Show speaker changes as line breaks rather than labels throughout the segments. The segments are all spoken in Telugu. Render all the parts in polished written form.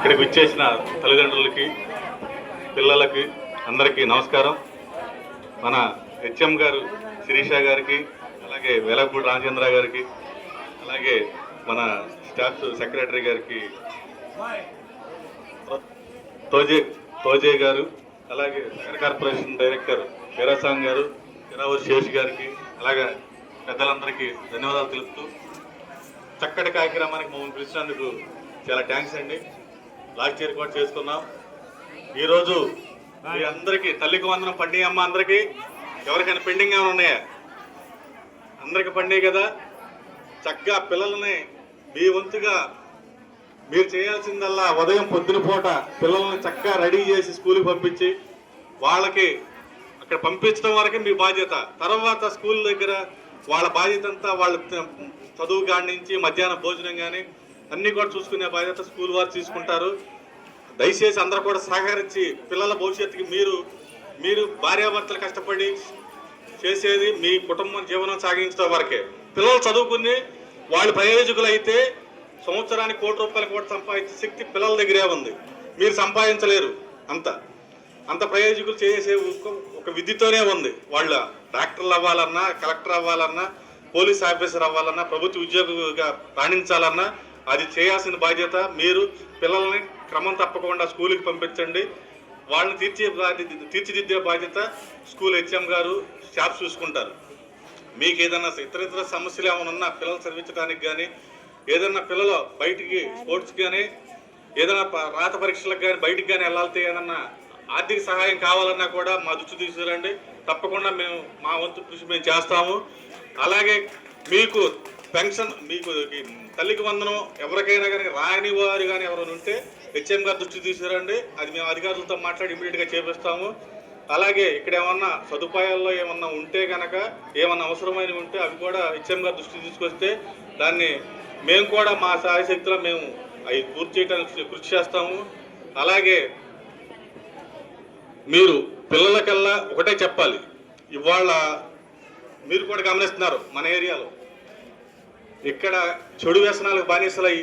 ఇక్కడికి విచ్చేసిన తల్లిదండ్రులకి పిల్లలకి అందరికీ నమస్కారం. మన హెచ్ఎం గారు శిరీష గారికి, అలాగే వేలపూడి రామచంద్ర గారికి, అలాగే మన స్టాఫ్ సెక్రటరీ గారికి తోజే గారు, అలాగే నగర కార్పొరేషన్ డైరెక్టర్ వీరాసాంగ్ గారు, చిరావూరి శేష్ గారికి, అలాగే పెద్దలందరికీ ధన్యవాదాలు తెలుపుతూ చక్కటి కార్యక్రమానికి మమ్మల్ని పిలిచినందుకు చాలా థ్యాంక్స్ అండి. లాస్ట్ ఇయర్ కూడా చేసుకున్నాం. ఈరోజు మీ అందరికీ తల్లికి వందనం పండుగ. అమ్మ అందరికీ ఎవరికైనా పెండింగ్ ఏమైనా ఉన్నాయా? అందరికీ పండుగ కదా. చక్కగా పిల్లల్ని మీ వంతుగా మీరు చేయాల్సిందల్లా ఉదయం పొద్దున పూట పిల్లల్ని చక్కగా రెడీ చేసి స్కూల్కి పంపించి వాళ్ళకి అక్కడ పంపించడం వరకే మీ బాధ్యత. తర్వాత స్కూల్ దగ్గర వాళ్ళ బాధ్యత అంతా వాళ్ళ చదువు కాడి నుంచి మధ్యాహ్నం భోజనం కానీ అన్నీ కూడా చూసుకునే బాధ్యత స్కూల్ వారు తీసుకుంటారు. దయచేసి అందరూ కూడా సహకరించి పిల్లల భవిష్యత్తుకి మీరు భార్యాభర్తలు కష్టపడి చేసేది మీ కుటుంబం జీవనం సాగించడం వరకే. పిల్లలు చదువుకుని వాళ్ళు ప్రయోజకులు అయితే సంవత్సరానికి ₹1 కోటి కూడా సంపాదించే శక్తి పిల్లల దగ్గరే ఉంది. మీరు సంపాదించలేరు. అంత ప్రయోజకులు చేసే ఒక విధితోనే ఉంది. వాళ్ళ డాక్టర్లు అవ్వాలన్నా, కలెక్టర్ అవ్వాలన్నా, పోలీస్ ఆఫీసర్ అవ్వాలన్నా, ప్రభుత్వ ఉద్యోగిగా రాణించాలన్నా అది చేయాల్సిన బాధ్యత. మీరు పిల్లల్ని క్రమం తప్పకుండా స్కూల్కి పంపించండి. వాళ్ళని తీర్చిదిద్దే బాధ్యత స్కూల్ హెచ్ఎం గారు, స్టాఫ్ చూసుకుంటారు. మీకు ఏదైనా ఇతర సమస్యలు ఏమైనా ఉన్నా పిల్లలు చదివించడానికి కానీ, ఏదైనా పిల్లలు బయటికి స్పోర్ట్స్ కానీ, ఏదైనా రాత పరీక్షలకు కానీ బయటికి కానీ వెళ్ళాలితే ఏదన్నా ఆర్థిక సహాయం కావాలన్నా కూడా మా దృష్టి తీసుకురండి. తప్పకుండా మేము మా వంతు కృషి మేము చేస్తాము. అలాగే మీకు పెన్షన్, మీకు తల్లికి వందనం ఎవరికైనా కానీ రాని వారు కానీ ఎవరైనా ఉంటే హెచ్ఎం గారి దృష్టి తీసుకురండి. అది మేము అధికారులతో మాట్లాడి ఇమీడియట్గా చేపిస్తాము. అలాగే ఇక్కడ ఏమన్నా సదుపాయాల్లో ఏమన్నా ఉంటే కనుక, ఏమన్నా అవసరమైనవి ఉంటే అవి కూడా హెచ్ఎం గారి దృష్టి తీసుకొస్తే దాన్ని మేము కూడా మా సాయశక్తిలో మేము అవి పూర్తి చేయడానికి కృషి చేస్తాము. అలాగే మీరు పిల్లలకల్లా ఒకటే చెప్పాలి. ఇవాళ మీరు కూడా గమనిస్తున్నారు మన ఏరియాలో ఇక్కడ చెడు వ్యసనాలకు బానిసలై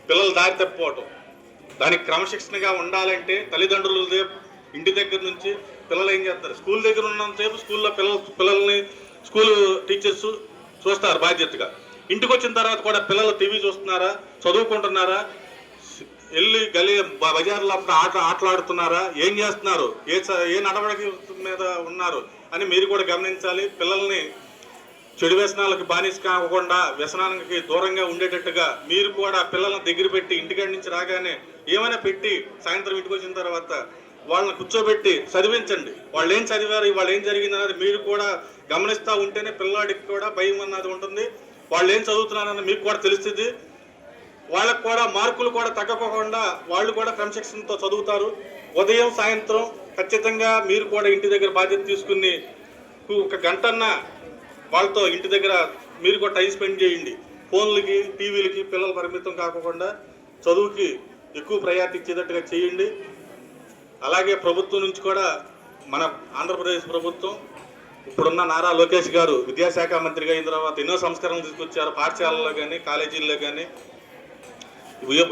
పిల్లలు దారి తప్పిపోవటం. దానికి క్రమశిక్షణగా ఉండాలంటే తల్లిదండ్రులు ఇంటి దగ్గర నుంచి పిల్లలు ఏం చేస్తారు, స్కూల్ దగ్గర ఉన్నంతసేపు స్కూల్లో పిల్లల్ని స్కూల్ టీచర్స్ చూస్తారు బాధ్యతగా. ఇంటికి వచ్చిన తర్వాత కూడా పిల్లలు టీవీ చూస్తున్నారా, చదువుకుంటున్నారా, వెళ్ళి గలీ బజార్లో ఆటలాడుతున్నారా, ఏం చేస్తున్నారు, ఏ నడవడిక మీద ఉన్నారు అని మీరు కూడా గమనించాలి. పిల్లల్ని చెడు వ్యసనాలకు బానిస కాకుండా వ్యసనానికి దూరంగా ఉండేటట్టుగా మీరు కూడా పిల్లల్ని దగ్గర పెట్టి ఇంటికాడి నుంచి రాగానే ఏమైనా పెట్టి సాయంత్రం ఇంటికి వచ్చిన తర్వాత వాళ్ళని కూర్చోబెట్టి చదివించండి. వాళ్ళు ఏం చదివారు, వాళ్ళు ఏం జరిగింది అనేది మీరు కూడా గమనిస్తూ ఉంటేనే పిల్లాడికి కూడా భయం అన్నది ఉంటుంది. వాళ్ళు ఏం చదువుతున్నారని మీకు కూడా తెలుస్తుంది. వాళ్ళకు కూడా మార్కులు కూడా తగ్గకుండా వాళ్ళు కూడా క్రమశిక్షణతో చదువుతారు. ఉదయం సాయంత్రం ఖచ్చితంగా మీరు కూడా ఇంటి దగ్గర బాధ్యత తీసుకుని 1 గంటన్న వాళ్ళతో ఇంటి దగ్గర మీరు కూడా టైం స్పెండ్ చేయండి. ఫోన్లకి టీవీలకి పిల్లలు పరిమితం కాకుండా చదువుకి ఎక్కువ ప్రయారిటీ ఇచ్చేటట్టుగా చేయండి. అలాగే ప్రభుత్వం నుంచి కూడా మన ఆంధ్రప్రదేశ్ ప్రభుత్వం ఇప్పుడున్న నారా లోకేష్ గారు విద్యాశాఖ మంత్రిగా అయిన తర్వాత ఎన్నో సంస్కరణలు తీసుకొచ్చారు. పాఠశాలల్లో కానీ కాలేజీల్లో కానీ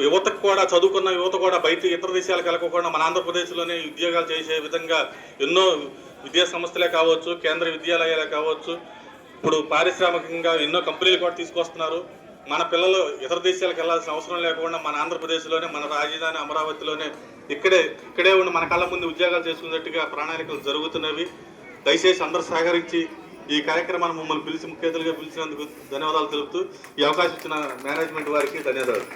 యువతకు కూడా, చదువుకున్న యువత కూడా బయట ఇతర దేశాలకు వెళ్ళకుండా మన ఆంధ్రప్రదేశ్లోనే ఉద్యోగాలు చేసే విధంగా ఎన్నో విద్యా సంస్థలే కావచ్చు, కేంద్ర విద్యాలయాలే కావచ్చు, ఇప్పుడు పారిశ్రామికంగా ఎన్నో కంపెనీలు కూడా తీసుకొస్తున్నారు. మన పిల్లలు ఇతర దేశాలకు వెళ్ళాల్సిన అవసరం లేకుండా మన ఆంధ్రప్రదేశ్లోనే, మన రాజధాని అమరావతిలోనే ఇక్కడే ఉండి మన కళ్ళ ముందు ఉద్యోగాలు చేసుకున్నట్టుగా ప్రణాళికలు జరుగుతున్నవి. దయచేసి అందరూ సహకరించి ఈ కార్యక్రమాన్ని మమ్మల్ని ముఖ్య అతిథులుగా పిలిచినందుకు ధన్యవాదాలు తెలుపుతూ ఈ అవకాశం ఇచ్చిన మేనేజ్మెంట్ వారికి ధన్యవాదాలు.